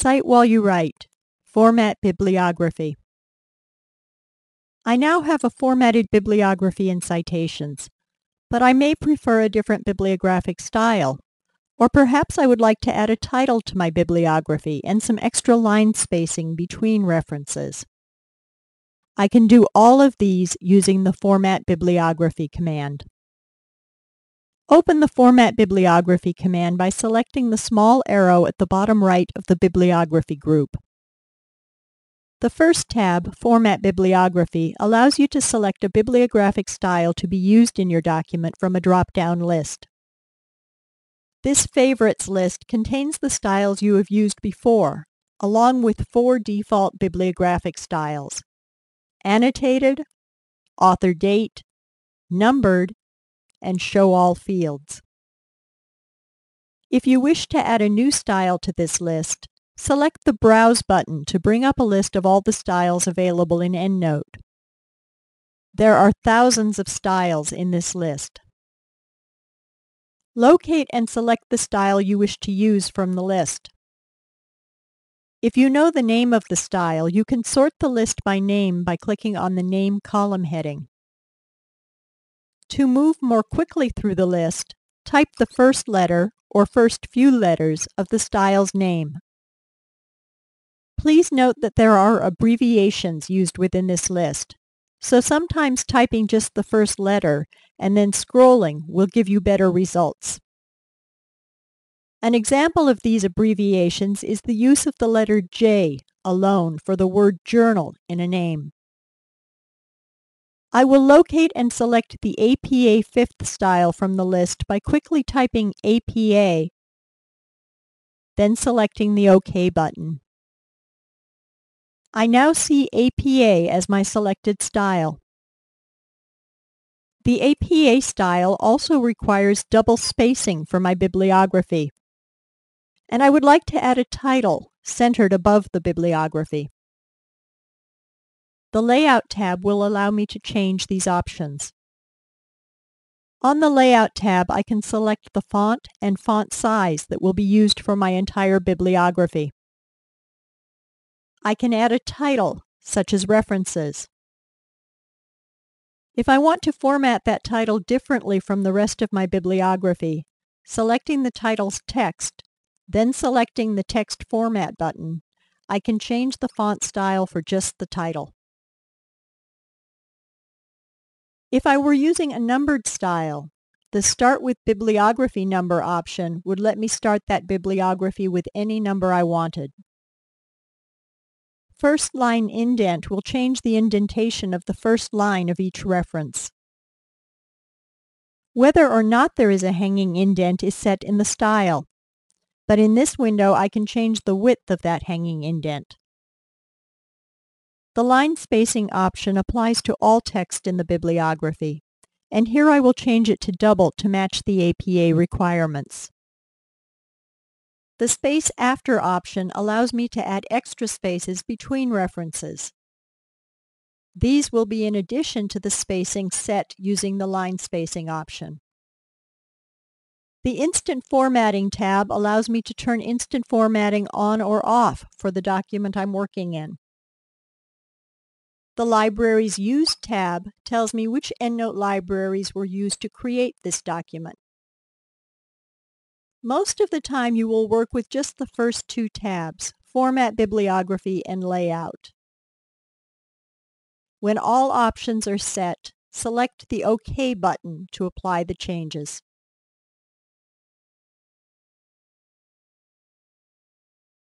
Cite while you write. Format bibliography. I now have a formatted bibliography in Citations, but I may prefer a different bibliographic style. Or perhaps I would like to add a title to my bibliography and some extra line spacing between references. I can do all of these using the Format Bibliography command. Open the Format Bibliography command by selecting the small arrow at the bottom right of the bibliography group. The first tab, Format Bibliography, allows you to select a bibliographic style to be used in your document from a drop-down list. This Favorites list contains the styles you have used before, along with 4 default bibliographic styles: Annotated, Author Date, Numbered, and Show All Fields. If you wish to add a new style to this list, select the Browse button to bring up a list of all the styles available in EndNote. There are thousands of styles in this list. Locate and select the style you wish to use from the list. If you know the name of the style, you can sort the list by name by clicking on the Name column heading. To move more quickly through the list, type the first letter or first few letters of the style's name. Please note that there are abbreviations used within this list, so sometimes typing just the first letter and then scrolling will give you better results. An example of these abbreviations is the use of the letter J alone for the word journal in a name. I will locate and select the APA 5th style from the list by quickly typing APA, then selecting the OK button. I now see APA as my selected style. The APA style also requires double spacing for my bibliography, and I would like to add a title centered above the bibliography. The Layout tab will allow me to change these options. On the Layout tab, I can select the font and font size that will be used for my entire bibliography. I can add a title, such as References. If I want to format that title differently from the rest of my bibliography, selecting the title's text, then selecting the Text Format button, I can change the font style for just the title. If I were using a numbered style, the Start with Bibliography Number option would let me start that bibliography with any number I wanted. First line indent will change the indentation of the first line of each reference. Whether or not there is a hanging indent is set in the style, but in this window I can change the width of that hanging indent. The line spacing option applies to all text in the bibliography, and here I will change it to double to match the APA requirements. The Space After option allows me to add extra spaces between references. These will be in addition to the spacing set using the line spacing option. The Instant Formatting tab allows me to turn instant formatting on or off for the document I'm working in. The Libraries Used tab tells me which EndNote libraries were used to create this document. Most of the time you will work with just the first 2 tabs, Format Bibliography and Layout. When all options are set, select the OK button to apply the changes.